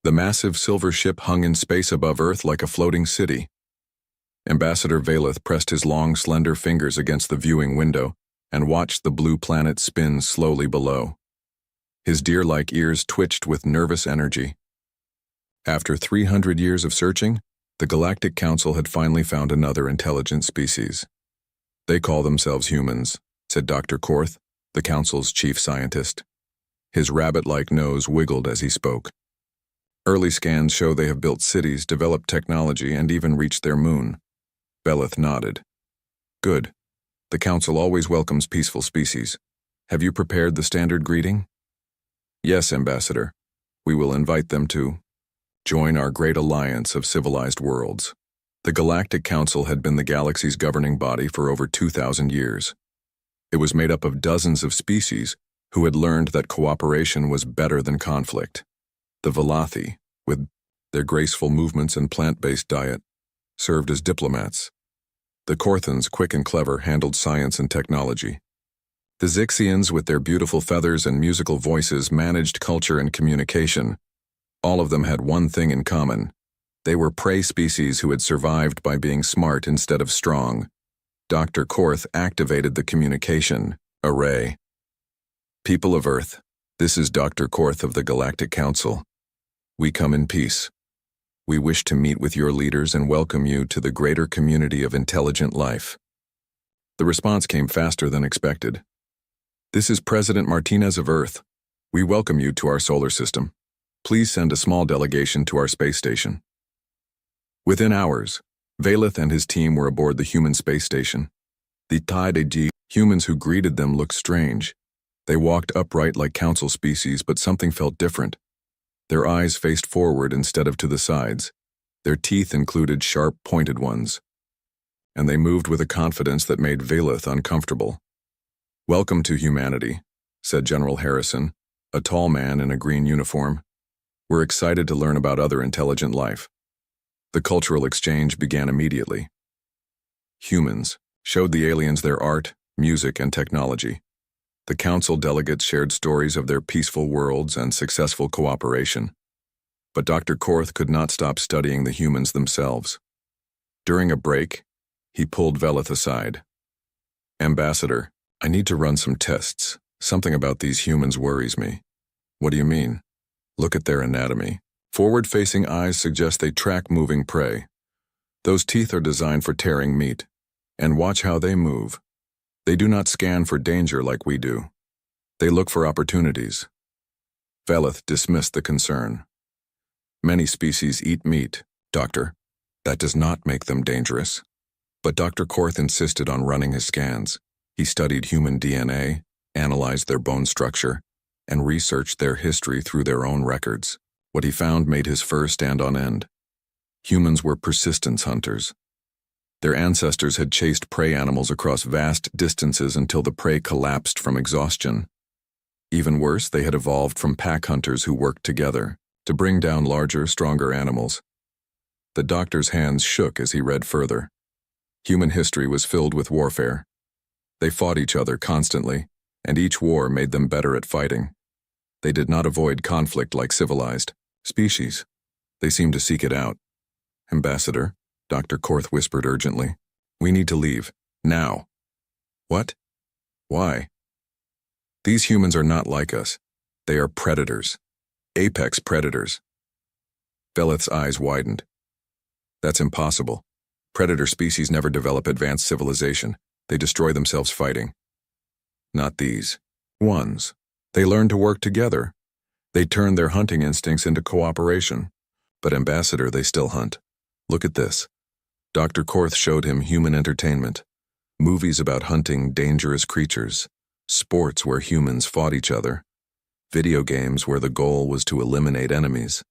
The massive silver ship hung in space above Earth like a floating city. Ambassador Velith pressed his long, slender fingers against the viewing window and watched the blue planet spin slowly below. His deer-like ears twitched with nervous energy. After 300 years of searching, the Galactic Council had finally found another intelligent species. "They call themselves humans," said Dr. Korth, the Council's chief scientist. His rabbit-like nose wiggled as he spoke. "Early scans show they have built cities, developed technology, and even reached their moon." Velith nodded. "Good. The Council always welcomes peaceful species. Have you prepared the standard greeting?" "Yes, Ambassador. We will invite them to join our great alliance of civilized worlds." The Galactic Council had been the galaxy's governing body for over 2,000 years. It was made up of dozens of species who had learned that cooperation was better than conflict. The Velathi, with their graceful movements and plant-based diet, served as diplomats. The Korthans, quick and clever, handled science and technology. The Zixians, with their beautiful feathers and musical voices, managed culture and communication. All of them had one thing in common. They were prey species who had survived by being smart instead of strong. Dr. Korth activated the communication array. "People of Earth, this is Dr. Korth of the Galactic Council. We come in peace. We wish to meet with your leaders and welcome you to the greater community of intelligent life." The response came faster than expected. "This is President Martinez of Earth. We welcome you to our solar system. Please send a small delegation to our space station." Within hours, Velith and his team were aboard the human space station. The Tide humans who greeted them looked strange. They walked upright like council species, but something felt different. Their eyes faced forward instead of to the sides. Their teeth included sharp, pointed ones. And they moved with a confidence that made Velith uncomfortable. "Welcome to humanity," said General Harrison, a tall man in a green uniform. "We're excited to learn about other intelligent life." The cultural exchange began immediately. Humans showed the aliens their art, music, and technology. The council delegates shared stories of their peaceful worlds and successful cooperation. But Dr. Korth could not stop studying the humans themselves. During a break, he pulled Velith aside. "Ambassador, I need to run some tests. Something about these humans worries me." "What do you mean?" "Look at their anatomy. Forward-facing eyes suggest they track moving prey. Those teeth are designed for tearing meat. And watch how they move. They do not scan for danger like we do. They look for opportunities." Velith dismissed the concern. "Many species eat meat, Doctor. That does not make them dangerous." But Dr. Korth insisted on running his scans. He studied human DNA, analyzed their bone structure, and researched their history through their own records. What he found made his fur stand on end. Humans were persistence hunters. Their ancestors had chased prey animals across vast distances until the prey collapsed from exhaustion. Even worse, they had evolved from pack hunters who worked together to bring down larger, stronger animals. The doctor's hands shook as he read further. Human history was filled with warfare. They fought each other constantly, and each war made them better at fighting. They did not avoid conflict like civilized species. They seemed to seek it out. "Ambassador," Dr. Korth whispered urgently, "we need to leave. Now." "What? Why?" "These humans are not like us. They are predators. Apex predators." Velith's eyes widened. "That's impossible. Predator species never develop advanced civilization. They destroy themselves fighting." "Not these ones. They learn to work together. They turn their hunting instincts into cooperation. But Ambassador, they still hunt. Look at this." Dr. Korth showed him human entertainment. Movies about hunting dangerous creatures. Sports where humans fought each other. Video games where the goal was to eliminate enemies.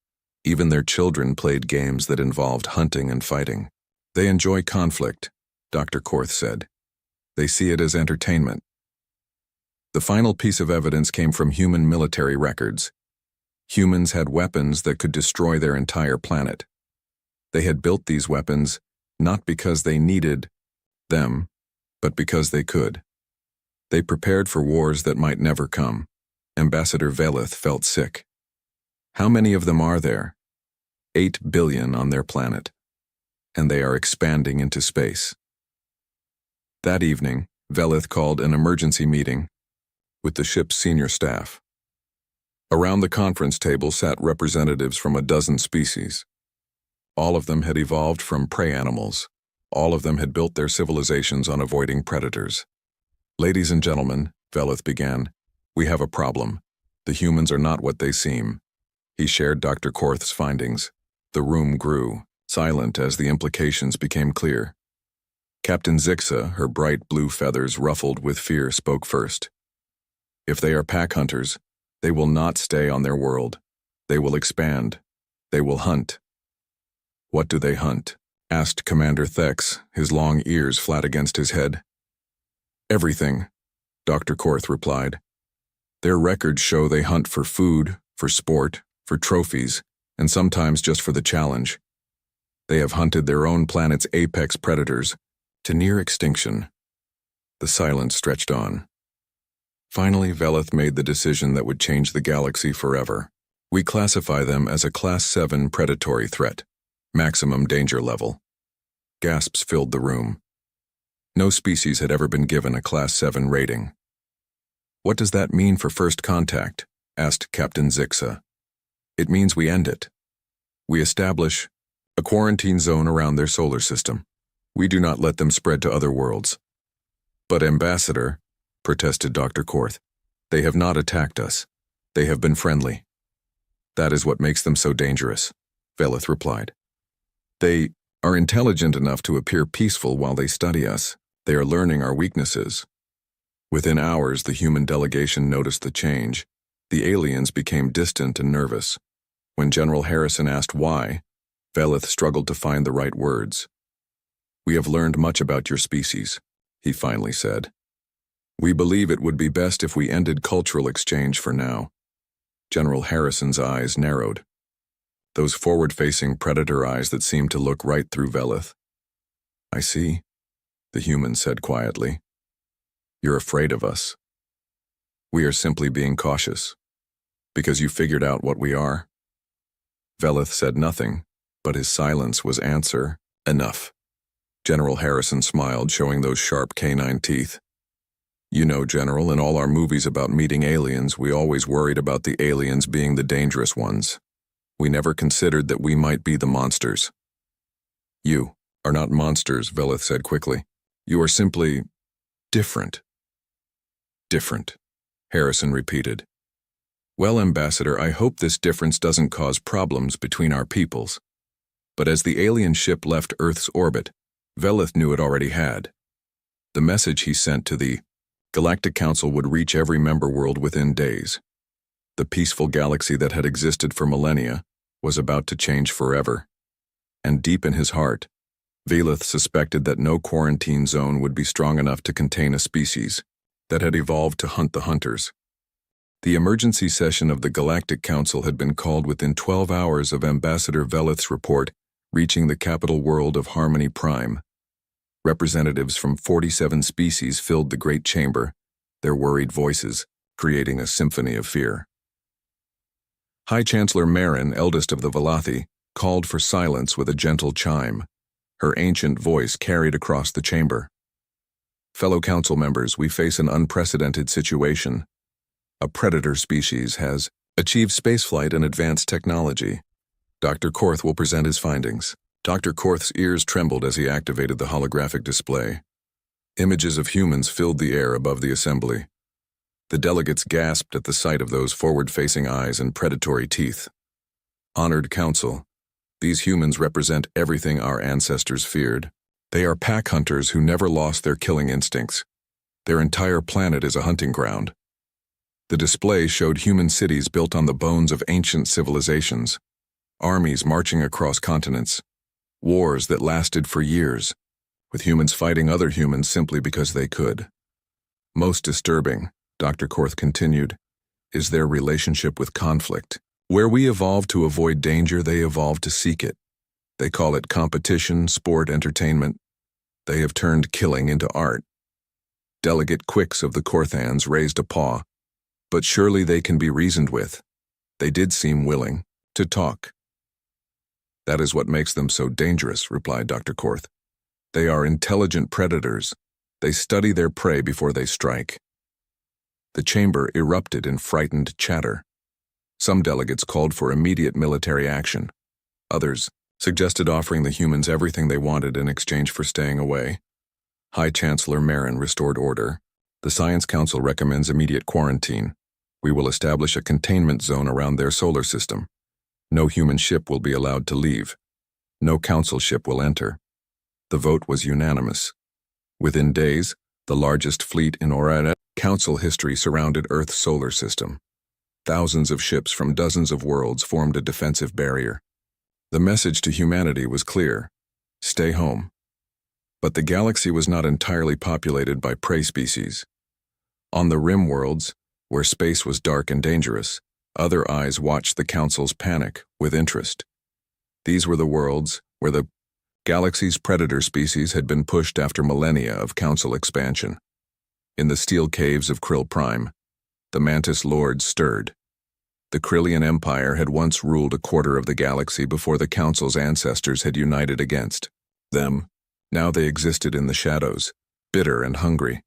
Even their children played games that involved hunting and fighting. "They enjoy conflict," Dr. Korth said. "They see it as entertainment." The final piece of evidence came from human military records. Humans had weapons that could destroy their entire planet. They had built these weapons not because they needed them, but because they could. They prepared for wars that might never come. Ambassador Velith felt sick. "How many of them are there?" 8 billion on their planet, and they are expanding into space. That evening, Velith called an emergency meeting with the ship's senior staff. Around the conference table sat representatives from a dozen species. All of them had evolved from prey animals. All of them had built their civilizations on avoiding predators. "Ladies and gentlemen," Velith began, "we have a problem. The humans are not what they seem." He shared Dr. Korth's findings. The room grew, silent as the implications became clear. Captain Zixa, her bright blue feathers ruffled with fear, spoke first. "If they are pack hunters, they will not stay on their world. They will expand. They will hunt." "What do they hunt?" asked Commander Thex, his long ears flat against his head. "Everything," Dr. Korth replied. "Their records show they hunt for food, for sport, for trophies, and sometimes just for the challenge. They have hunted their own planet's apex predators to near extinction." The silence stretched on. Finally, Velith made the decision that would change the galaxy forever. "We classify them as a Class 7 predatory threat. Maximum danger level." Gasps filled the room. No species had ever been given a Class 7 rating. "What does that mean for first contact?" asked Captain Zixa. "It means we end it. We establish a quarantine zone around their solar system. We do not let them spread to other worlds." "But Ambassador," protested Dr. Korth, "they have not attacked us. They have been friendly." "That is what makes them so dangerous," Velith replied. "They are intelligent enough to appear peaceful while they study us. They are learning our weaknesses." Within hours, the human delegation noticed the change. The aliens became distant and nervous. When General Harrison asked why, Velith struggled to find the right words. "We have learned much about your species," he finally said. "We believe it would be best if we ended cultural exchange for now." General Harrison's eyes narrowed. Those forward-facing predator eyes that seemed to look right through Velith. "I see," the human said quietly. "You're afraid of us. We are simply being cautious. Because you figured out what we are." Velith said nothing, but his silence was answer enough. General Harrison smiled, showing those sharp canine teeth. "You know, General, in all our movies about meeting aliens, we always worried about the aliens being the dangerous ones. We never considered that we might be the monsters." "You are not monsters," Velith said quickly. "You are simply different." "Different," Harrison repeated. "Well, Ambassador, I hope this difference doesn't cause problems between our peoples." But as the alien ship left Earth's orbit, Velith knew it already had. The message he sent to the Galactic Council would reach every member world within days. The peaceful galaxy that had existed for millennia was about to change forever. And deep in his heart, Velith suspected that no quarantine zone would be strong enough to contain a species that had evolved to hunt the hunters. The emergency session of the Galactic Council had been called within 12 hours of Ambassador Velith's report reaching the capital world of Harmony Prime. Representatives from 47 species filled the great chamber, their worried voices creating a symphony of fear. High Chancellor Marin, eldest of the Valathi, called for silence with a gentle chime. Her ancient voice carried across the chamber. "Fellow council members, we face an unprecedented situation. A predator species has achieved spaceflight and advanced technology. Dr. Korth will present his findings." Dr. Korth's ears trembled as he activated the holographic display. Images of humans filled the air above the assembly. The delegates gasped at the sight of those forward-facing eyes and predatory teeth. "Honored Council, these humans represent everything our ancestors feared. They are pack hunters who never lost their killing instincts. Their entire planet is a hunting ground." The display showed human cities built on the bones of ancient civilizations, armies marching across continents, wars that lasted for years, with humans fighting other humans simply because they could. "Most disturbing," Dr. Korth continued, "is their relationship with conflict. Where we evolved to avoid danger, they evolved to seek it. They call it competition, sport, entertainment. They have turned killing into art." Delegate Quicks of the Korthans raised a paw. "But surely they can be reasoned with. They did seem willing to talk." That is what makes them so dangerous, replied Dr. Korth. They are intelligent predators. They study their prey before they strike. The chamber erupted in frightened chatter. Some delegates called for immediate military action. Others suggested offering the humans everything they wanted in exchange for staying away. High Chancellor Marin restored order. The Science Council recommends immediate quarantine. We will establish a containment zone around their solar system. No human ship will be allowed to leave. No council ship will enter. The vote was unanimous. Within days, the largest fleet in Council history surrounded Earth's solar system. Thousands of ships from dozens of worlds formed a defensive barrier. The message to humanity was clear: stay home. But the galaxy was not entirely populated by prey species. On the rim worlds, where space was dark and dangerous, other eyes watched the Council's panic with interest. These were the worlds where the galaxy's predator species had been pushed after millennia of Council expansion. In the steel caves of Krill Prime, the Mantis Lords stirred. The Krillian Empire had once ruled a quarter of the galaxy before the Council's ancestors had united against them. Now they existed in the shadows, bitter and hungry.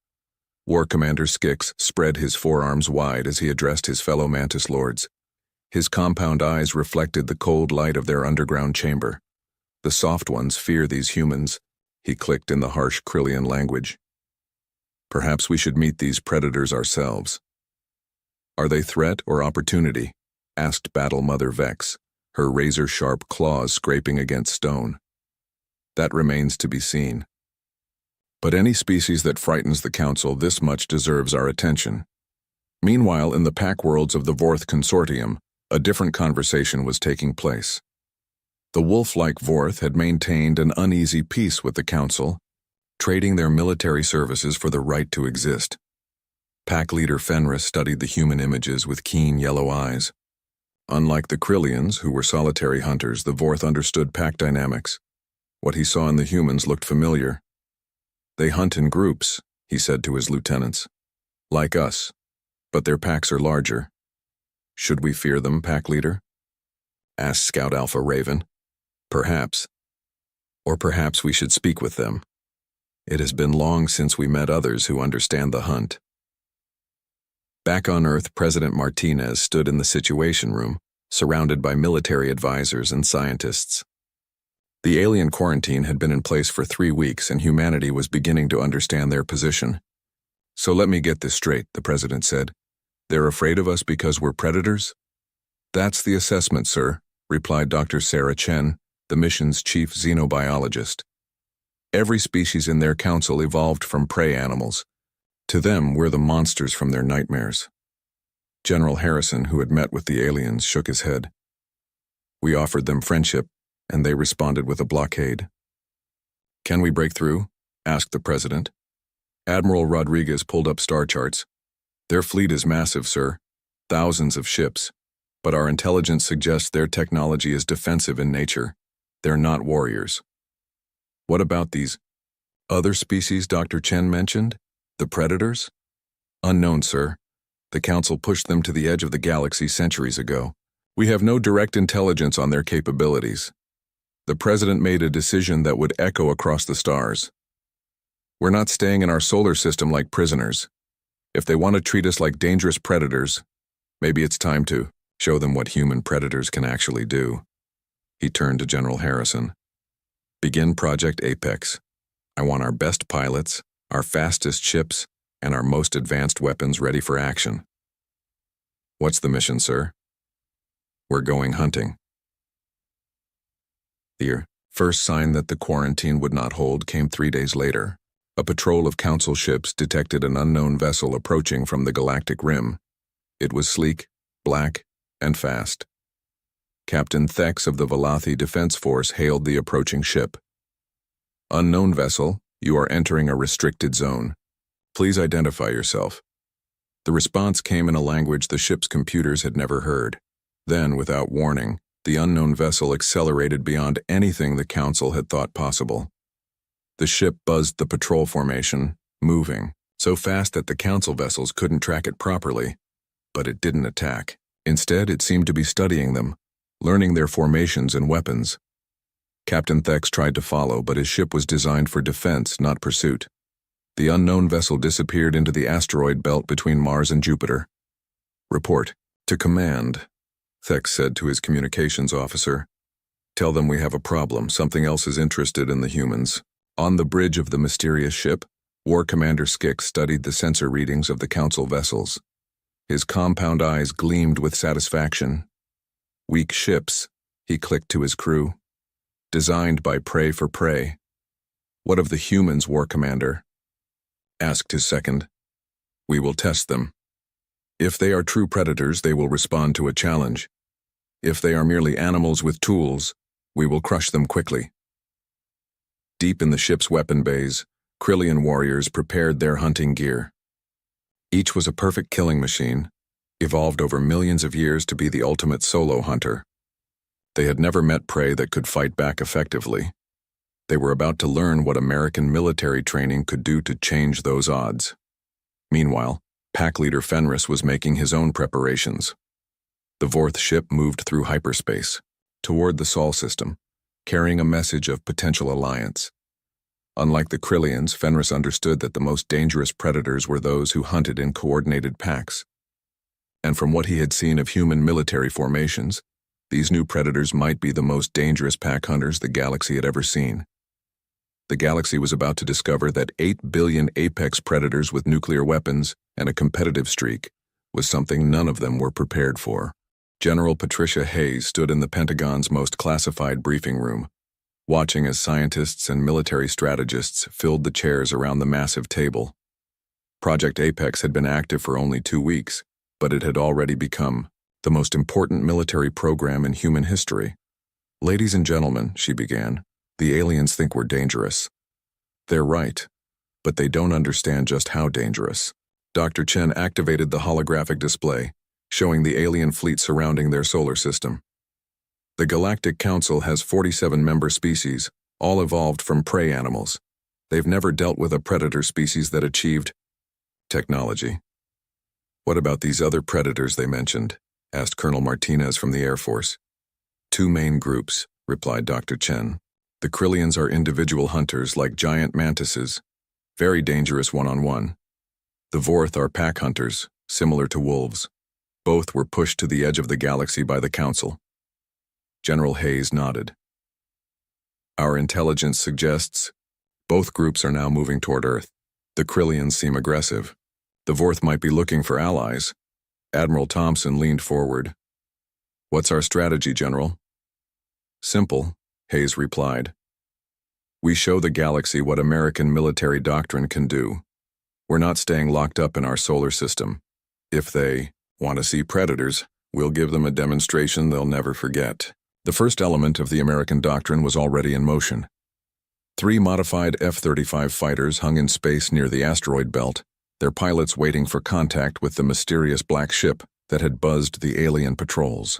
War Commander Skix spread his forearms wide as he addressed his fellow Mantis Lords. His compound eyes reflected the cold light of their underground chamber. The soft ones fear these humans, he clicked in the harsh Krillian language. Perhaps we should meet these predators ourselves. Are they threat or opportunity? Asked Battle Mother Vex, her razor-sharp claws scraping against stone. That remains to be seen. But any species that frightens the Council this much deserves our attention. Meanwhile, in the pack worlds of the Vorth Consortium, a different conversation was taking place. The wolf-like Vorth had maintained an uneasy peace with the Council, trading their military services for the right to exist. Pack leader Fenris studied the human images with keen yellow eyes. Unlike the Krillians, who were solitary hunters, the Vorth understood pack dynamics. What he saw in the humans looked familiar. They hunt in groups, he said to his lieutenants. Like us, but their packs are larger. Should we fear them, pack leader? Asked Scout Alpha Raven. Perhaps. Or perhaps we should speak with them. It has been long since we met others who understand the hunt. Back on Earth, President Martinez stood in the Situation Room, surrounded by military advisors and scientists. The alien quarantine had been in place for 3 weeks, and humanity was beginning to understand their position. So let me get this straight, the president said. They're afraid of us because we're predators? That's the assessment, sir, replied Dr. Sarah Chen, the mission's chief xenobiologist. Every species in their council evolved from prey animals. To them, we're the monsters from their nightmares. General Harrison, who had met with the aliens, shook his head. We offered them friendship, and they responded with a blockade. Can we break through? Asked the president. Admiral Rodriguez pulled up star charts. Their fleet is massive, sir. Thousands of ships. But our intelligence suggests their technology is defensive in nature. They're not warriors. What about these other species Dr. Chen mentioned? The predators? Unknown, sir. The Council pushed them to the edge of the galaxy centuries ago. We have no direct intelligence on their capabilities. The president made a decision that would echo across the stars. We're not staying in our solar system like prisoners. If they want to treat us like dangerous predators, maybe it's time to show them what human predators can actually do. He turned to General Harrison. Begin Project Apex. I want our best pilots, our fastest ships, and our most advanced weapons ready for action. What's the mission, sir? We're going hunting. The first sign that the quarantine would not hold came 3 days later. A patrol of Council ships detected an unknown vessel approaching from the galactic rim. It was sleek, black, and fast. Captain Thex of the Valathi Defense Force hailed the approaching ship. Unknown vessel, you are entering a restricted zone. Please identify yourself. The response came in a language the ship's computers had never heard. Then, without warning, the unknown vessel accelerated beyond anything the Council had thought possible. The ship buzzed the patrol formation, moving, so fast that the Council vessels couldn't track it properly. But it didn't attack. Instead, it seemed to be studying them, learning their formations and weapons. Captain Thex tried to follow, but his ship was designed for defense, not pursuit. The unknown vessel disappeared into the asteroid belt between Mars and Jupiter. "Report to command," Thex said to his communications officer. "Tell them we have a problem. Something else is interested in the humans." On the bridge of the mysterious ship, War Commander Skix studied the sensor readings of the Council vessels. His compound eyes gleamed with satisfaction. "Weak ships," he clicked to his crew. "Designed by prey for prey." "What of the humans, War Commander?" asked his second. "We will test them. If they are true predators, they will respond to a challenge. If they are merely animals with tools, we will crush them quickly." Deep in the ship's weapon bays, Krillian warriors prepared their hunting gear. Each was a perfect killing machine, evolved over millions of years to be the ultimate solo hunter. They had never met prey that could fight back effectively. They were about to learn what American military training could do to change those odds. Meanwhile, pack leader Fenris was making his own preparations. The Vorth ship moved through hyperspace, toward the Sol system, carrying a message of potential alliance. Unlike the Krillians, Fenris understood that the most dangerous predators were those who hunted in coordinated packs. And from what he had seen of human military formations, these new predators might be the most dangerous pack hunters the galaxy had ever seen. The galaxy was about to discover that 8 billion apex predators with nuclear weapons and a competitive streak was something none of them were prepared for. General Patricia Hayes stood in the Pentagon's most classified briefing room, watching as scientists and military strategists filled the chairs around the massive table. Project Apex had been active for only 2 weeks, but it had already become the most important military program in human history. "Ladies and gentlemen," she began, "the aliens think we're dangerous. They're right, but they don't understand just how dangerous." Dr. Chen activated the holographic display, showing the alien fleet surrounding their solar system. "The Galactic Council has 47 member species, all evolved from prey animals. They've never dealt with a predator species that achieved technology." "What about these other predators they mentioned?" asked Colonel Martinez from the Air Force. "2 main groups," replied Dr. Chen. "The Krillians are individual hunters like giant mantises, very dangerous one-on-one. The Vorth are pack hunters, similar to wolves. Both were pushed to the edge of the galaxy by the Council." General Hayes nodded. "Our intelligence suggests both groups are now moving toward Earth. The Krillians seem aggressive. The Vorth might be looking for allies." Admiral Thompson leaned forward. "What's our strategy, General?" "Simple," Hayes replied. "We show the galaxy what American military doctrine can do. We're not staying locked up in our solar system. If they want to see predators, we'll give them a demonstration they'll never forget." The first element of the American doctrine was already in motion. 3 modified F-35 fighters hung in space near the asteroid belt, their pilots waiting for contact with the mysterious black ship that had buzzed the alien patrols.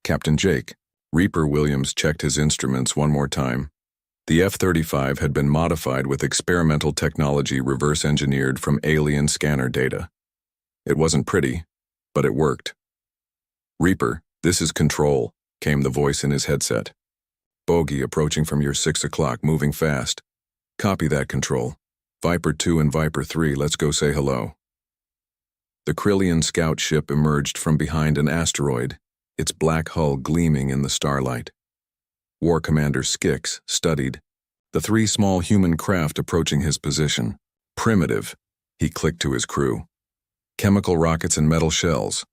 Captain Jake, Reaper Williams checked his instruments one more time. The F-35 had been modified with experimental technology reverse-engineered from alien scanner data. It wasn't pretty, but it worked. "Reaper, this is Control," came the voice in his headset. "Bogey approaching from your 6 o'clock, moving fast. Copy that, Control. Viper 2 and Viper 3, let's go say hello." The Krillian scout ship emerged from behind an asteroid, its black hull gleaming in the starlight. War Commander Skix studied the 3 small human craft approaching his position. "Primitive," he clicked to his crew. "Chemical rockets and metal shells.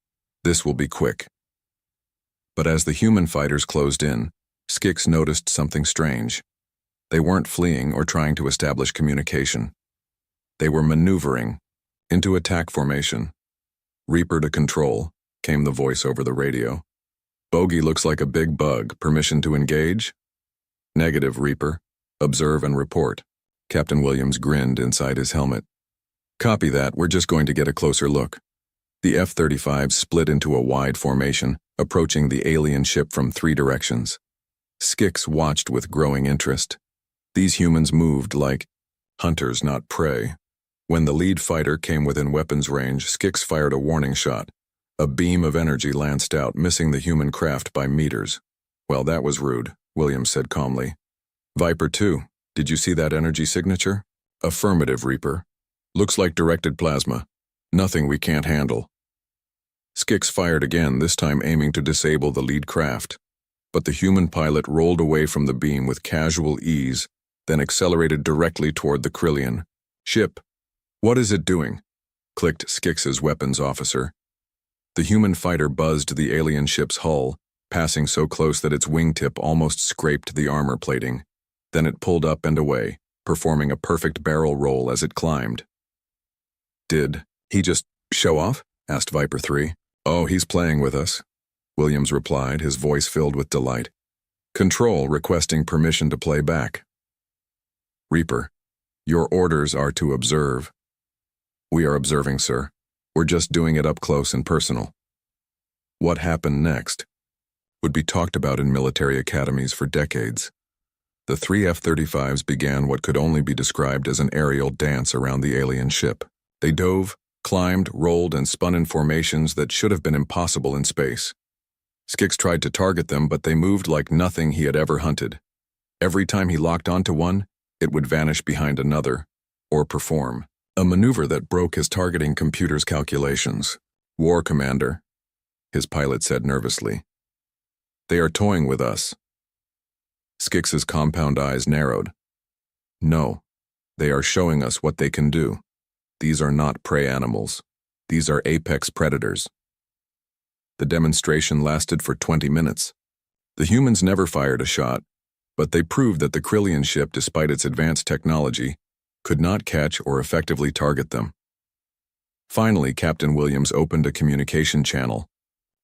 This will be quick." But as the human fighters closed in, Skix noticed something strange. They weren't fleeing or trying to establish communication. They were maneuvering into attack formation. "Reaper to Control," came the voice over the radio. "Bogey looks like a big bug. Permission to engage?" "Negative, Reaper. Observe and report." Captain Williams grinned inside his helmet. "Copy that. We're just going to get a closer look." The F-35 split into a wide formation, approaching the alien ship from 3 directions. Skix watched with growing interest. These humans moved like hunters, not prey. When the lead fighter came within weapons range, Skix fired a warning shot. A beam of energy lanced out, missing the human craft by meters. Well, that was rude, Williams said calmly. Viper 2, did you see that energy signature? Affirmative, Reaper. Looks like directed plasma. Nothing we can't handle. Skix fired again, this time aiming to disable the lead craft. But the human pilot rolled away from the beam with casual ease, then accelerated directly toward the Krillian. Ship. What is it doing? Clicked Skix's weapons officer. The human fighter buzzed the alien ship's hull, passing so close that its wingtip almost scraped the armor plating. Then it pulled up and away, performing a perfect barrel roll as it climbed. Did he just show off? Asked Viper 3. Oh, he's playing with us, Williams replied, his voice filled with delight. Control requesting permission to play back. Reaper, your orders are to observe. We are observing, sir. We're just doing it up close and personal. What happened next would be talked about in military academies for decades. The 3 F-35s began what could only be described as an aerial dance around the alien ship. They dove, climbed, rolled, and spun in formations that should have been impossible in space. Skix tried to target them, but they moved like nothing he had ever hunted. Every time he locked onto one, it would vanish behind another, or perform a maneuver that broke his targeting computer's calculations. War Commander, his pilot said nervously. They are toying with us. Skix's compound eyes narrowed. No, they are showing us what they can do. These are not prey animals. These are apex predators. The demonstration lasted for 20 minutes. The humans never fired a shot, but they proved that the Krillian ship, despite its advanced technology, could not catch or effectively target them. Finally, Captain Williams opened a communication channel.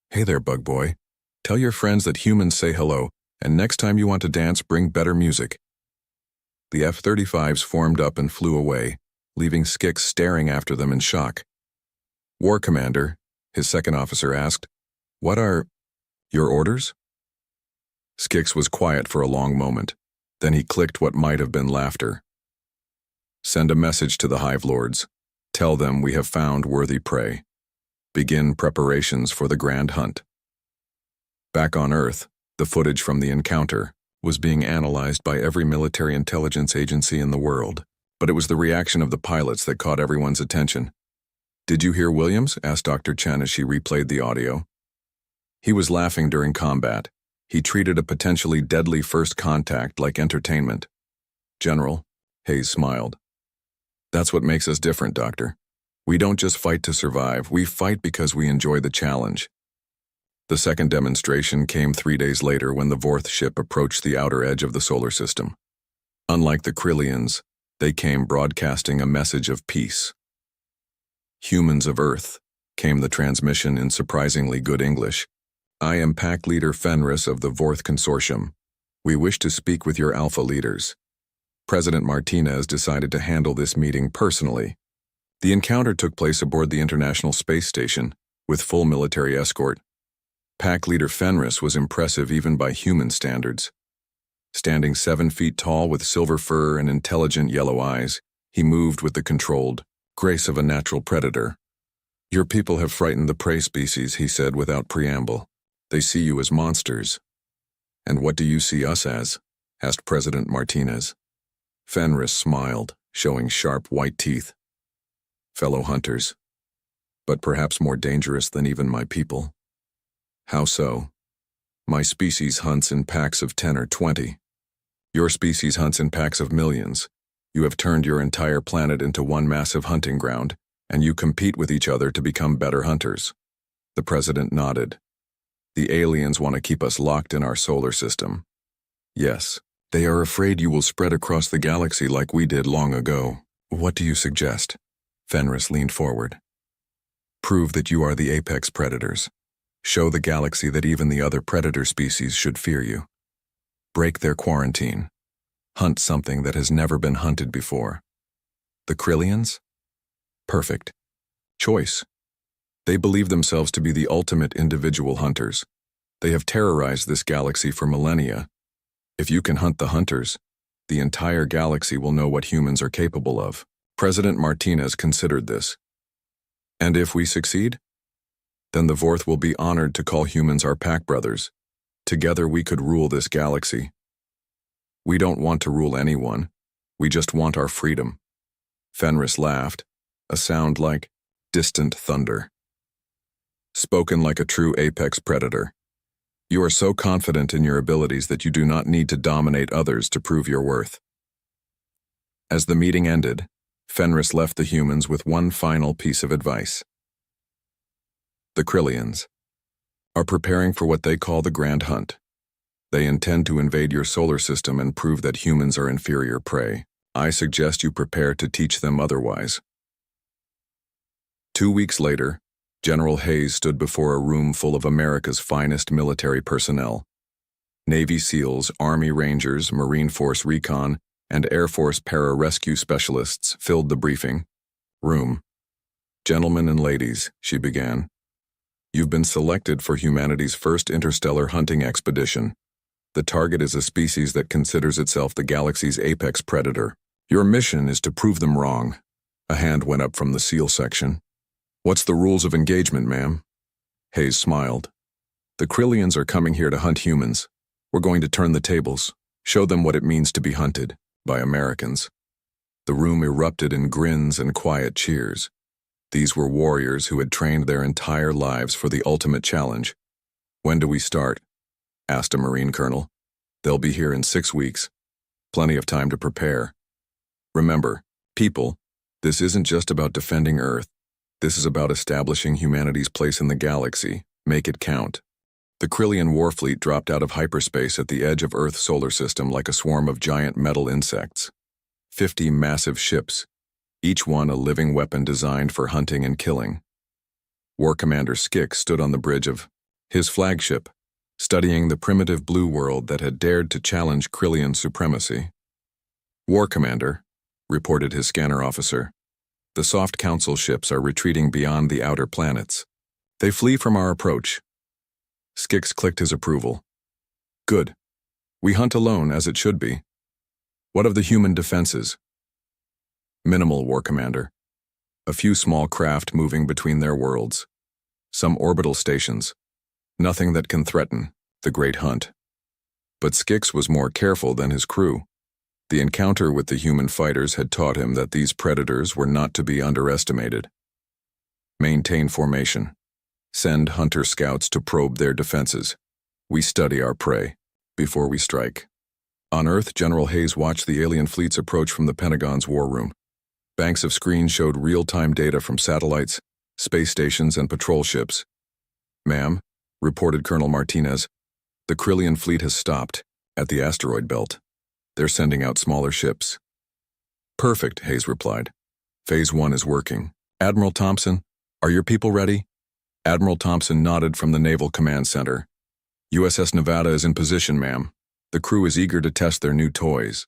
Hey there, bug boy. Tell your friends that humans say hello, and next time you want to dance, bring better music. The F-35s formed up and flew away, leaving Skix staring after them in shock. War Commander, his second officer asked, what are your orders? Skix was quiet for a long moment. Then he clicked what might have been laughter. Send a message to the Hive Lords. Tell them we have found worthy prey. Begin preparations for the grand hunt. Back on Earth, the footage from the encounter was being analyzed by every military intelligence agency in the world, but it was the reaction of the pilots that caught everyone's attention. Did you hear Williams? Asked Dr. Chen as she replayed the audio. He was laughing during combat. He treated a potentially deadly first contact like entertainment. General, Hayes smiled. That's what makes us different, Doctor. We don't just fight to survive, we fight because we enjoy the challenge. The second demonstration came 3 days later when the Vorth ship approached the outer edge of the solar system. Unlike the Krillians, they came broadcasting a message of peace. Humans of Earth, came the transmission in surprisingly good English. I am Pack Leader Fenris of the Vorth Consortium. We wish to speak with your Alpha leaders. President Martinez decided to handle this meeting personally. The encounter took place aboard the International Space Station, with full military escort. Pack Leader Fenris was impressive even by human standards. Standing 7 feet tall with silver fur and intelligent yellow eyes, he moved with the controlled grace of a natural predator. Your people have frightened the prey species, he said without preamble. They see you as monsters. And what do you see us as? Asked President Martinez. Fenris smiled, showing sharp white teeth. Fellow hunters, but perhaps more dangerous than even my people. How so? My species hunts in packs of 10 or 20. Your species hunts in packs of millions. You have turned your entire planet into one massive hunting ground, and you compete with each other to become better hunters. The president nodded. The aliens want to keep us locked in our solar system. Yes, they are afraid you will spread across the galaxy like we did long ago. What do you suggest? Fenris leaned forward. Prove that you are the apex predators. Show the galaxy that even the other predator species should fear you. Break their quarantine. Hunt something that has never been hunted before. The Krillians? Perfect. Choice. They believe themselves to be the ultimate individual hunters. They have terrorized this galaxy for millennia. If you can hunt the hunters, the entire galaxy will know what humans are capable of. President Martinez considered this. And if we succeed? Then the Vorth will be honored to call humans our pack brothers. Together we could rule this galaxy. We don't want to rule anyone. We just want our freedom. Fenris laughed, a sound like distant thunder. Spoken like a true apex predator. You are so confident in your abilities that you do not need to dominate others to prove your worth. As the meeting ended, Fenris left the humans with one final piece of advice. The Krillians are preparing for what they call the Grand Hunt. They intend to invade your solar system and prove that humans are inferior prey. I suggest you prepare to teach them otherwise. 2 weeks later, General Hayes stood before a room full of America's finest military personnel. Navy SEALs, Army Rangers, Marine Force Recon, and Air Force Para-Rescue Specialists filled the briefing room. Gentlemen and ladies, she began, you've been selected for humanity's first interstellar hunting expedition. The target is a species that considers itself the galaxy's apex predator. Your mission is to prove them wrong. A hand went up from the SEAL section. What's the rules of engagement, ma'am? Hayes smiled. The Krillians are coming here to hunt humans. We're going to turn the tables, show them what it means to be hunted by Americans. The room erupted in grins and quiet cheers. These were warriors who had trained their entire lives for the ultimate challenge. When do we start? Asked a Marine colonel. They'll be here in 6 weeks. Plenty of time to prepare. Remember, people, this isn't just about defending Earth. This is about establishing humanity's place in the galaxy. Make it count. The Krillian warfleet dropped out of hyperspace at the edge of Earth's solar system like a swarm of giant metal insects. 50 massive ships, each one a living weapon designed for hunting and killing. War Commander Skix stood on the bridge of his flagship, studying the primitive blue world that had dared to challenge Krillian supremacy. War Commander, reported his scanner officer, the soft council ships are retreating beyond the outer planets. They flee from our approach. Skix clicked his approval. Good. We hunt alone, as it should be. What of the human defenses? Minimal, War Commander. A few small craft moving between their worlds. Some orbital stations. Nothing that can threaten the Great Hunt. But Skix was more careful than his crew. The encounter with the human fighters had taught him that these predators were not to be underestimated. Maintain formation. Send hunter scouts to probe their defenses. We study our prey before we strike. On Earth, General Hayes watched the alien fleets approach from the Pentagon's war room. Banks of screens showed real-time data from satellites, space stations, and patrol ships. Ma'am, reported Colonel Martinez, the Krillian fleet has stopped at the asteroid belt. They're sending out smaller ships. Perfect, Hayes replied. Phase 1 is working. Admiral Thompson, are your people ready? Admiral Thompson nodded from the Naval Command Center. USS Nevada is in position, ma'am. The crew is eager to test their new toys.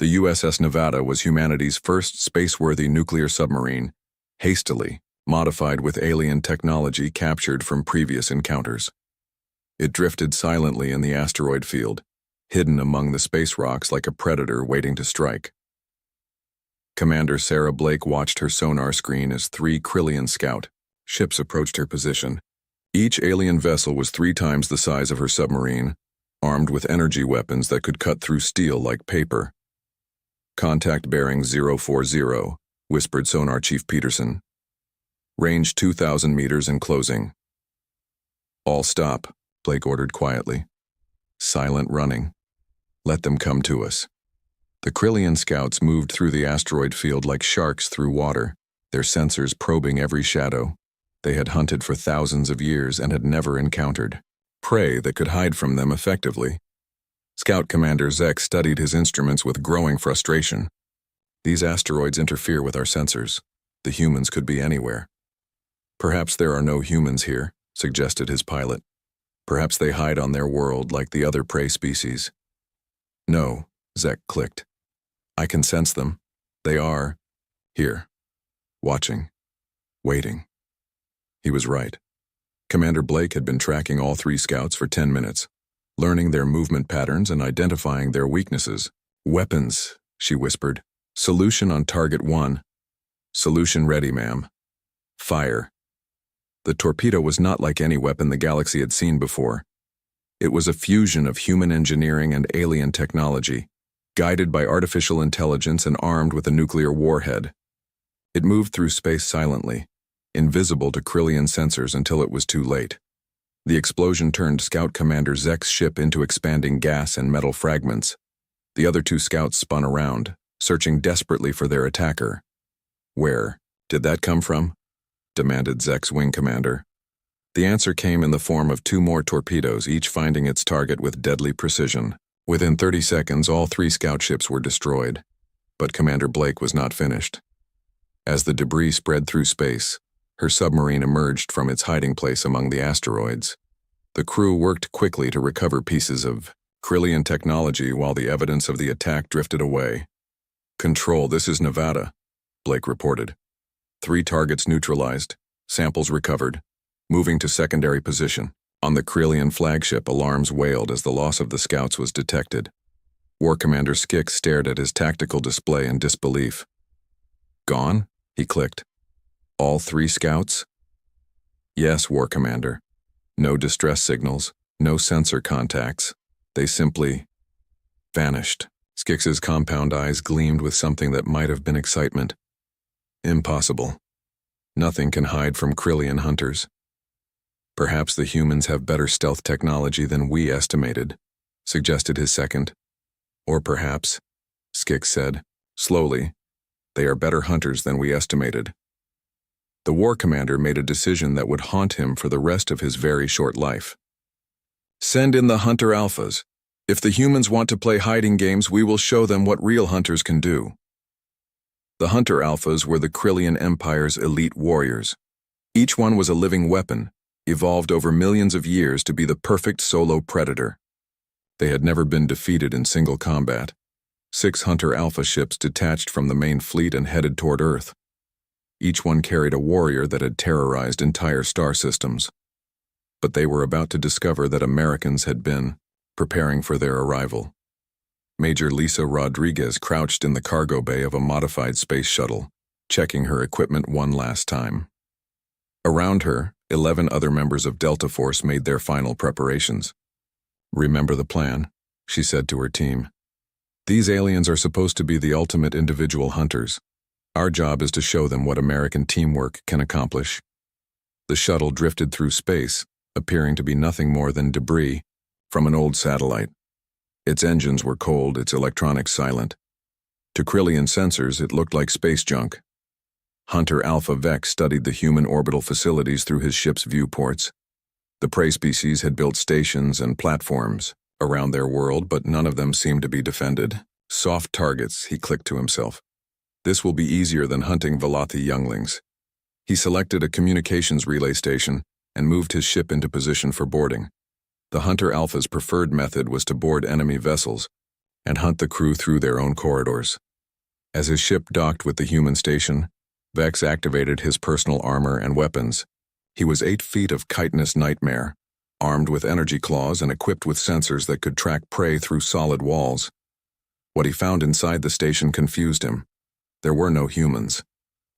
The USS Nevada was humanity's first space-worthy nuclear submarine, hastily modified with alien technology captured from previous encounters. It drifted silently in the asteroid field, hidden among the space rocks like a predator waiting to strike. Commander Sarah Blake watched her sonar screen as 3 Krillian scout ships approached her position. Each alien vessel was 3 times the size of her submarine, armed with energy weapons that could cut through steel like paper. Contact bearing 040, whispered Sonar Chief Peterson. Range 2,000 meters and closing. All stop, Blake ordered quietly. Silent running. Let them come to us. The Krillian scouts moved through the asteroid field like sharks through water, their sensors probing every shadow. They had hunted for thousands of years and had never encountered prey that could hide from them effectively. Scout Commander Zek studied his instruments with growing frustration. These asteroids interfere with our sensors. The humans could be anywhere. Perhaps there are no humans here, suggested his pilot. Perhaps they hide on their world like the other prey species. No, Zek clicked. I can sense them. They are here, watching, waiting. He was right. Commander Blake had been tracking all 3 scouts for 10 minutes, learning their movement patterns and identifying their weaknesses. Weapons, she whispered. Solution on target 1. Solution ready, ma'am. Fire. The torpedo was not like any weapon the galaxy had seen before. It was a fusion of human engineering and alien technology, guided by artificial intelligence and armed with a nuclear warhead. It moved through space silently, invisible to Krillian sensors until it was too late. The explosion turned Scout Commander Zek's ship into expanding gas and metal fragments. The other two scouts spun around, searching desperately for their attacker. "Where did that come from?" demanded Zek's wing commander. The answer came in the form of two more torpedoes, each finding its target with deadly precision. Within 30 seconds, all three scout ships were destroyed. But Commander Blake was not finished. As the debris spread through space, her submarine emerged from its hiding place among the asteroids. The crew worked quickly to recover pieces of Krillian technology while the evidence of the attack drifted away. "Control, this is Nevada," Blake reported. 3 targets neutralized, samples recovered, moving to secondary position. On the Krillian flagship, alarms wailed as the loss of the scouts was detected. War Commander Skix stared at his tactical display in disbelief. "Gone?" he clicked. "All 3 scouts?" "Yes, War Commander. No distress signals, no sensor contacts. They simply vanished." Skix's compound eyes gleamed with something that might have been excitement. "Impossible. Nothing can hide from Krillian hunters. Perhaps the humans have better stealth technology than we estimated," suggested his second. "Or perhaps," Skix said, slowly, "they are better hunters than we estimated." The war commander made a decision that would haunt him for the rest of his very short life. "Send in the hunter alphas. If the humans want to play hiding games, we will show them what real hunters can do." The hunter alphas were the Krillian Empire's elite warriors. Each one was a living weapon, evolved over millions of years to be the perfect solo predator. They had never been defeated in single combat. 6 hunter alpha ships detached from the main fleet and headed toward Earth. Each one carried a warrior that had terrorized entire star systems. But they were about to discover that Americans had been preparing for their arrival. Major Lisa Rodriguez crouched in the cargo bay of a modified space shuttle, checking her equipment one last time. Around her, 11 other members of Delta Force made their final preparations. "Remember the plan," she said to her team. "These aliens are supposed to be the ultimate individual hunters. Our job is to show them what American teamwork can accomplish." The shuttle drifted through space, appearing to be nothing more than debris from an old satellite. Its engines were cold, its electronics silent. To Krillian sensors, it looked like space junk. Hunter Alpha Vex studied the human orbital facilities through his ship's viewports. The prey species had built stations and platforms around their world, but none of them seemed to be defended. "Soft targets," he clicked to himself. "This will be easier than hunting Velothi younglings." He selected a communications relay station and moved his ship into position for boarding. The Hunter Alpha's preferred method was to board enemy vessels and hunt the crew through their own corridors. As his ship docked with the human station, Vex activated his personal armor and weapons. He was 8 feet of chitinous nightmare, armed with energy claws and equipped with sensors that could track prey through solid walls. What he found inside the station confused him. There were no humans.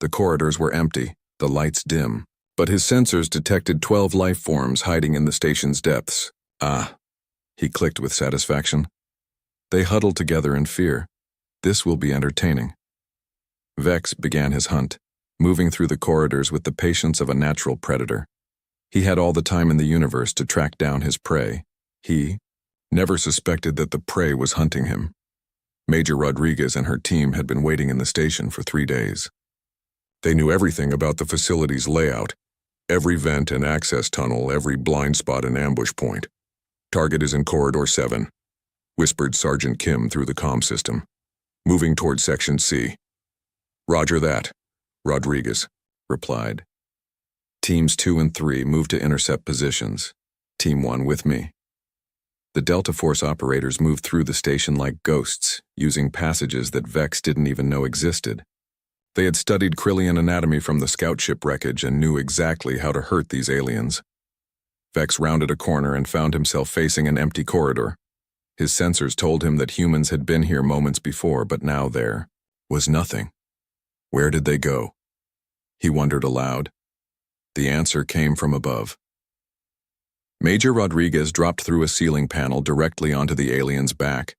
The corridors were empty, the lights dim, but his sensors detected 12 life forms hiding in the station's depths. "Ah," he clicked with satisfaction. They huddled together in fear. This will be entertaining. Vex began his hunt, moving through the corridors with the patience of a natural predator. He had all the time in the universe to track down his prey. He never suspected that the prey was hunting him. Major Rodriguez and her team had been waiting in the station for 3 days. They knew everything about the facility's layout, every vent and access tunnel, every blind spot and ambush point. "Target is in Corridor 7, whispered Sergeant Kim through the comm system. "Moving toward Section C." "Roger that," Rodriguez replied. Teams 2 and 3 moved to intercept positions. Team 1 with me. The Delta Force operators moved through the station like ghosts, using passages that Vex didn't even know existed. They had studied Krillian anatomy from the scout ship wreckage and knew exactly how to hurt these aliens. Vex rounded a corner and found himself facing an empty corridor. His sensors told him that humans had been here moments before, but now there was nothing. Where did they go? He wondered aloud. The answer came from above. Major Rodriguez dropped through a ceiling panel directly onto the alien's back,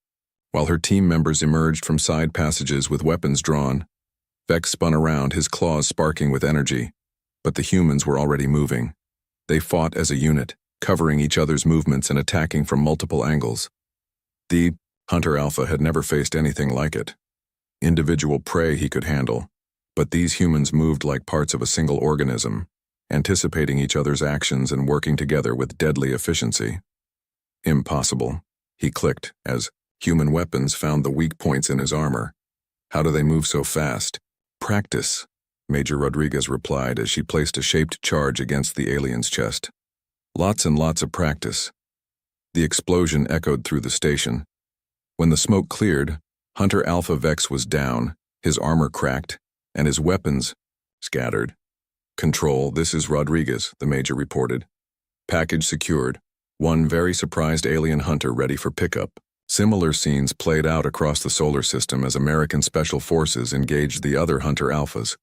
while her team members emerged from side passages with weapons drawn. Vex spun around, his claws sparking with energy, but the humans were already moving. They fought as a unit, covering each other's movements and attacking from multiple angles. The Hunter Alpha had never faced anything like it. Individual prey he could handle, but these humans moved like parts of a single organism, anticipating each other's actions and working together with deadly efficiency. Impossible, he clicked as human weapons found the weak points in his armor. How do they move so fast? Practice, Major Rodriguez replied as she placed a shaped charge against the alien's chest. Lots and lots of practice. The explosion echoed through the station. When the smoke cleared, Hunter Alpha Vex was down, his armor cracked, and his weapons scattered. Control, this is Rodriguez, the Major reported. Package secured. One very surprised alien hunter ready for pickup. Similar scenes played out across the solar system as American Special Forces engaged the other Hunter Alphas.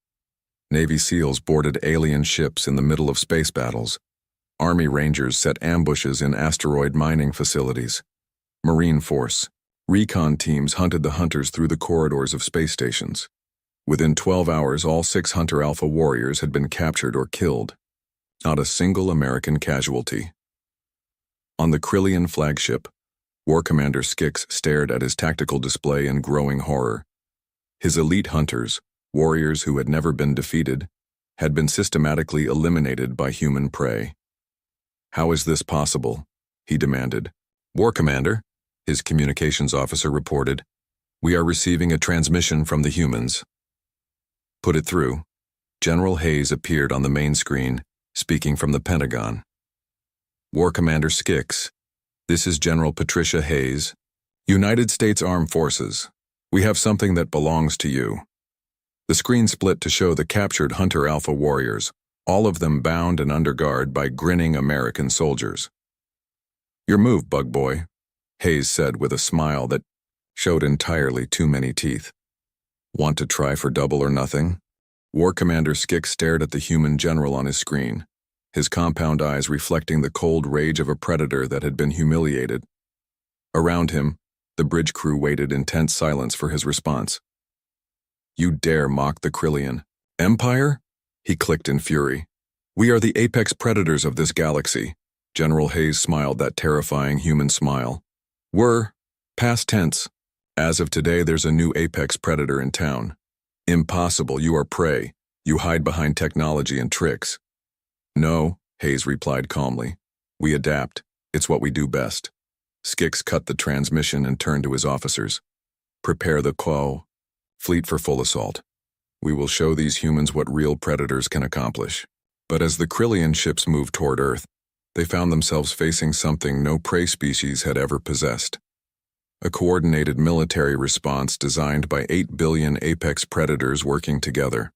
Navy SEALs boarded alien ships in the middle of space battles. Army Rangers set ambushes in asteroid mining facilities. Marine Force, recon teams hunted the hunters through the corridors of space stations. Within 12 hours, all 6 Hunter Alpha warriors had been captured or killed. Not a single American casualty. On the Krillian flagship, War Commander Skix stared at his tactical display in growing horror. His elite hunters, warriors who had never been defeated, had been systematically eliminated by human prey. How is this possible? He demanded. War Commander, his communications officer reported. We are receiving a transmission from the humans. Put it through. General Hayes appeared on the main screen, speaking from the Pentagon. War Commander Skix, this is General Patricia Hayes, United States Armed Forces. We have something that belongs to you. The screen split to show the captured Hunter Alpha warriors, all of them bound and under guard by grinning American soldiers. Your move, bug boy, Hayes said with a smile that showed entirely too many teeth. Want to try for double or nothing? War Commander Skix stared at the human general on his screen, his compound eyes reflecting the cold rage of a predator that had been humiliated. Around him, the bridge crew waited in tense silence for his response. You dare mock the Krillian Empire? He clicked in fury. We are the apex predators of this galaxy. General Hayes smiled that terrifying human smile. Were, past tense. As of today, there's a new apex predator in town. Impossible, you are prey. You hide behind technology and tricks. No, Hayes replied calmly. We adapt. It's what we do best. Skix cut the transmission and turned to his officers. Prepare the fleet for full assault. We will show these humans what real predators can accomplish. But as the Krillian ships moved toward Earth, they found themselves facing something no prey species had ever possessed. A coordinated military response designed by 8 billion apex predators working together.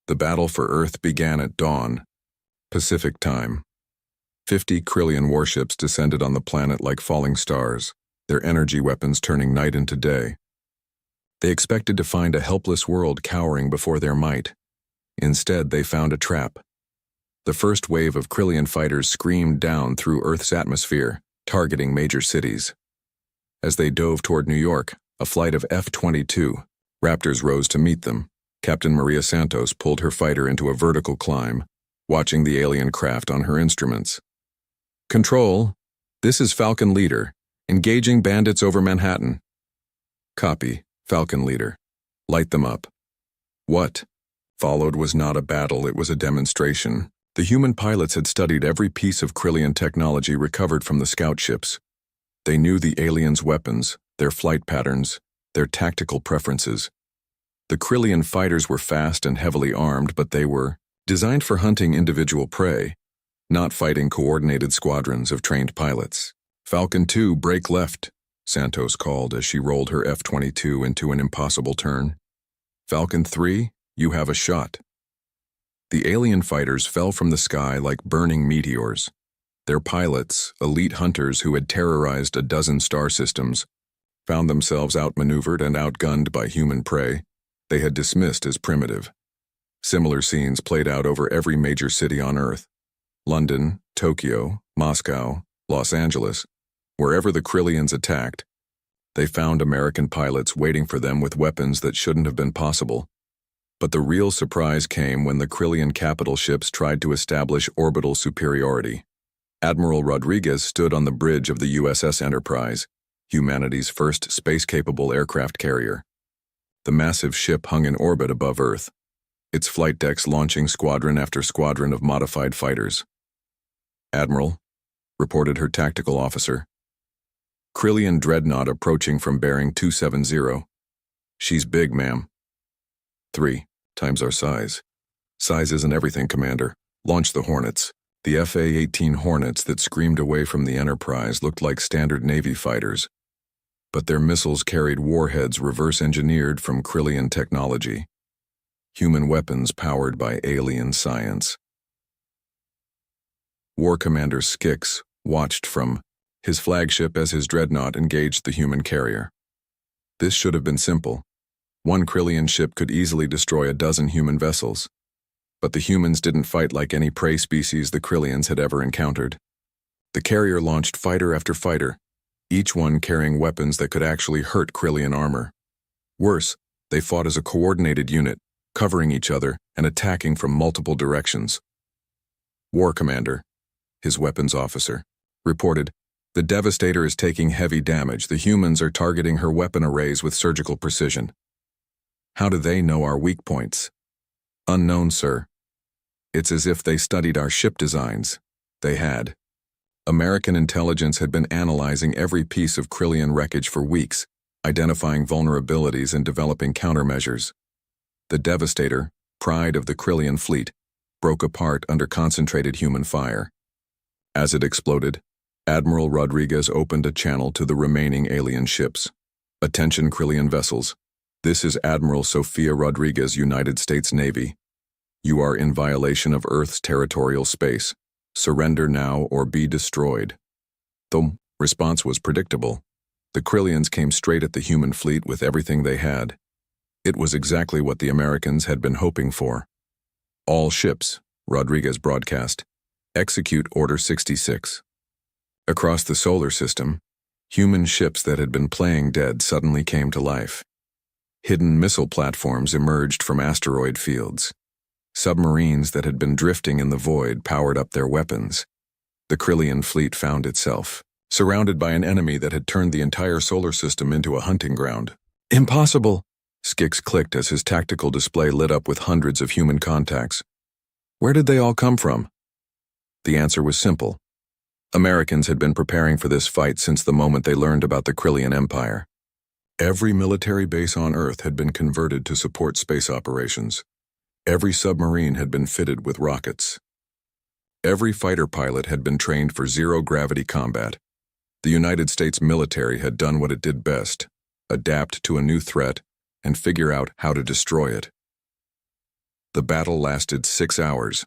The battle for Earth began at dawn, Pacific time. 50 Krillian warships descended on the planet like falling stars, their energy weapons turning night into day. They expected to find a helpless world cowering before their might. Instead, they found a trap. The first wave of Krillian fighters screamed down through Earth's atmosphere, targeting major cities. As they dove toward New York, a flight of F-22 Raptors rose to meet them. Captain Maria Santos pulled her fighter into a vertical climb, watching the alien craft on her instruments. Control, this is Falcon Leader, engaging bandits over Manhattan. Copy, Falcon Leader. Light them up. What followed was not a battle, it was a demonstration. The human pilots had studied every piece of Krillian technology recovered from the scout ships. They knew the aliens' weapons, their flight patterns, their tactical preferences. The Krillian fighters were fast and heavily armed, but they were designed for hunting individual prey, not fighting coordinated squadrons of trained pilots. Falcon 2, break left, Santos called as she rolled her F-22 into an impossible turn. Falcon 3, you have a shot. The alien fighters fell from the sky like burning meteors. Their pilots, elite hunters who had terrorized a dozen star systems, found themselves outmaneuvered and outgunned by human prey they had dismissed as primitive. Similar scenes played out over every major city on Earth. London, Tokyo, Moscow, Los Angeles, wherever the Krillians attacked, they found American pilots waiting for them with weapons that shouldn't have been possible. But the real surprise came when the Krillian capital ships tried to establish orbital superiority. Admiral Rodriguez stood on the bridge of the USS Enterprise, humanity's first space-capable aircraft carrier. The massive ship hung in orbit above Earth, its flight decks launching squadron after squadron of modified fighters. "Admiral," reported her tactical officer. "Krillian dreadnought approaching from bearing 270. She's big, ma'am." 3 times our size. "Size isn't everything, Commander. Launch the Hornets." The FA-18 Hornets that screamed away from the Enterprise looked like standard Navy fighters, but their missiles carried warheads reverse-engineered from Krillian technology. Human weapons powered by alien science. War Commander Skix watched from his flagship as his dreadnought engaged the human carrier. This should have been simple. One Krillian ship could easily destroy a dozen human vessels. But the humans didn't fight like any prey species the Krillians had ever encountered. The carrier launched fighter after fighter, each one carrying weapons that could actually hurt Krillian armor. Worse, they fought as a coordinated unit, covering each other and attacking from multiple directions. War Commander, his weapons officer, reported, "The Devastator is taking heavy damage. The humans are targeting her weapon arrays with surgical precision." "How do they know our weak points?" "Unknown, sir. It's as if they studied our ship designs." They had. American intelligence had been analyzing every piece of Krillian wreckage for weeks, identifying vulnerabilities and developing countermeasures. The Devastator, pride of the Krillian fleet, broke apart under concentrated human fire. As it exploded, Admiral Rodriguez opened a channel to the remaining alien ships. "Attention, Krillian vessels. This is Admiral Sofia Rodriguez, United States Navy. You are in violation of Earth's territorial space. Surrender now or be destroyed." The response was predictable. The Krillians came straight at the human fleet with everything they had. It was exactly what the Americans had been hoping for. "All ships," Rodriguez broadcast, "execute Order 66. Across the solar system, human ships that had been playing dead suddenly came to life. Hidden missile platforms emerged from asteroid fields. Submarines that had been drifting in the void powered up their weapons. The Krillian fleet found itself surrounded by an enemy that had turned the entire solar system into a hunting ground. "Impossible!" Skix clicked as his tactical display lit up with hundreds of human contacts. Where did they all come from? The answer was simple. Americans had been preparing for this fight since the moment they learned about the Krillian Empire. Every military base on Earth had been converted to support space operations. Every submarine had been fitted with rockets. Every fighter pilot had been trained for zero-gravity combat. The United States military had done what it did best, adapt to a new threat and figure out how to destroy it. The battle lasted 6 hours.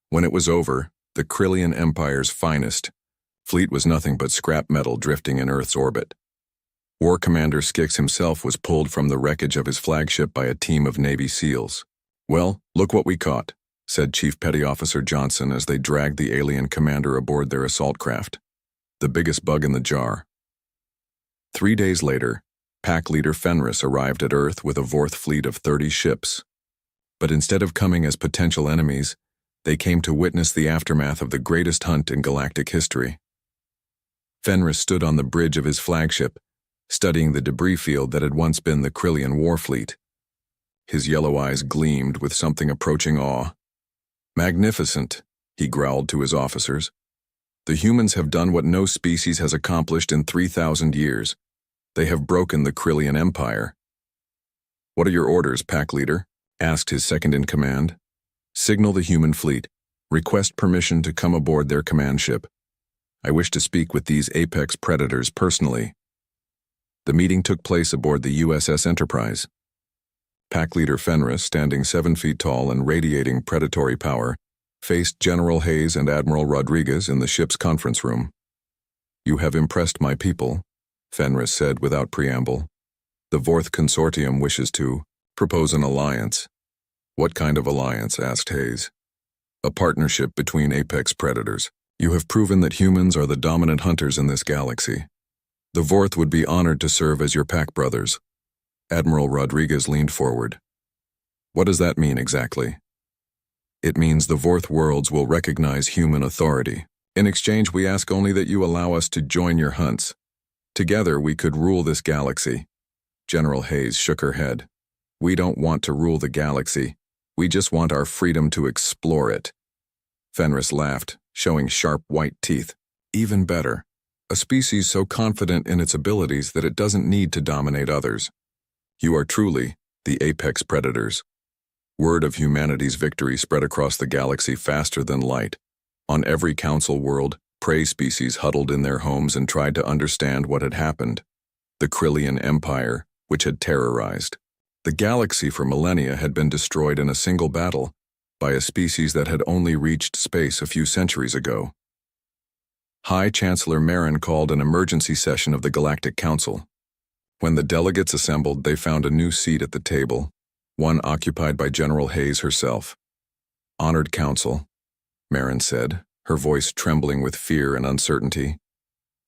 When it was over, the Krillian Empire's finest fleet was nothing but scrap metal drifting in Earth's orbit. War Commander Skix himself was pulled from the wreckage of his flagship by a team of Navy SEALs. "Well, look what we caught," said Chief Petty Officer Johnson as they dragged the alien commander aboard their assault craft. The biggest bug in the jar. 3 days later, Pack Leader Fenris arrived at Earth with a Vorth fleet of 30 ships. But instead of coming as potential enemies, they came to witness the aftermath of the greatest hunt in galactic history. Fenris stood on the bridge of his flagship, studying the debris field that had once been the Krillian war fleet. His yellow eyes gleamed with something approaching awe. "Magnificent," he growled to his officers. "The humans have done what no species has accomplished in 3,000 years. They have broken the Krillian Empire." "What are your orders, Pack Leader?" asked his second-in-command. "Signal the human fleet. Request permission to come aboard their command ship. I wish to speak with these apex predators personally." The meeting took place aboard the USS Enterprise. Pack Leader Fenris, standing 7 feet tall and radiating predatory power, faced General Hayes and Admiral Rodriguez in the ship's conference room. "You have impressed my people," Fenris said without preamble. "The Vorth Consortium wishes to propose an alliance." "What kind of alliance?" asked Hayes. "A partnership between apex predators. You have proven that humans are the dominant hunters in this galaxy. The Vorth would be honored to serve as your pack brothers. Admiral Rodriguez leaned forward. What does that mean exactly? It means the Vorth worlds will recognize human authority. In exchange, we ask only that you allow us to join your hunts. Together, we could rule this galaxy. General Hayes shook her head. We don't want to rule the galaxy. We just want our freedom to explore it. Fenris laughed, showing sharp white teeth. Even better. A species so confident in its abilities that it doesn't need to dominate others. You are truly the apex predators. Word of humanity's victory spread across the galaxy faster than light. On every council world, prey species huddled in their homes and tried to understand what had happened. The Krillian Empire, which had terrorized. The galaxy for millennia had been destroyed in a single battle by a species that had only reached space a few centuries ago. High Chancellor Marin called an emergency session of the Galactic Council. When the delegates assembled, they found a new seat at the table, one occupied by General Hayes herself. Honored Council, Marin said, her voice trembling with fear and uncertainty.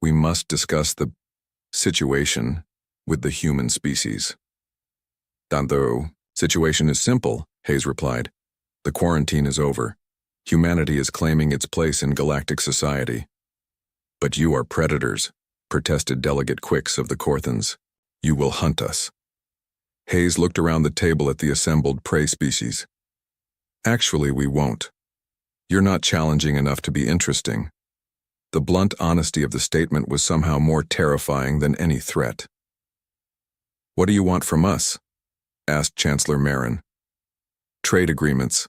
We must discuss the situation with the human species. The situation is simple, Hayes replied. The quarantine is over. Humanity is claiming its place in galactic society. But you are predators, protested Delegate Quicks of the Corthans. You will hunt us. Hayes looked around the table at the assembled prey species. Actually, we won't. You're not challenging enough to be interesting. The blunt honesty of the statement was somehow more terrifying than any threat. What do you want from us? Asked Chancellor Marin. Trade agreements,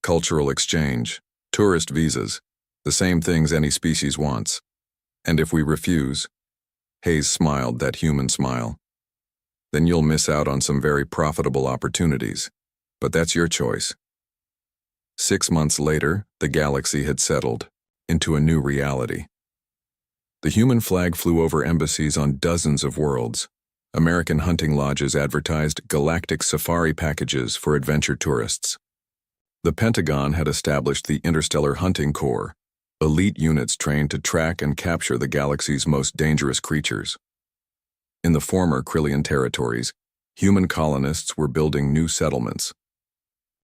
cultural exchange, tourist visas, the same things any species wants. And if we refuse, Hayes smiled that human smile, then you'll miss out on some very profitable opportunities. But that's your choice. 6 months later, the galaxy had settled into a new reality. The human flag flew over embassies on dozens of worlds. American hunting lodges advertised galactic safari packages for adventure tourists. The Pentagon had established the Interstellar Hunting Corps, elite units trained to track and capture the galaxy's most dangerous creatures. In the former Krillian territories, human colonists were building new settlements.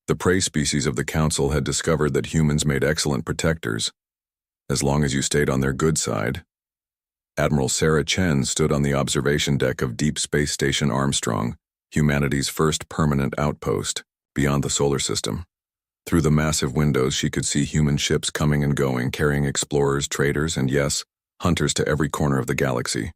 The prey species of the Council had discovered that humans made excellent protectors, as long as you stayed on their good side. Admiral Sarah Chen stood on the observation deck of Deep Space Station Armstrong, humanity's first permanent outpost, beyond the solar system. Through the massive windows, she could see human ships coming and going, carrying explorers, traders, and yes, hunters to every corner of the galaxy.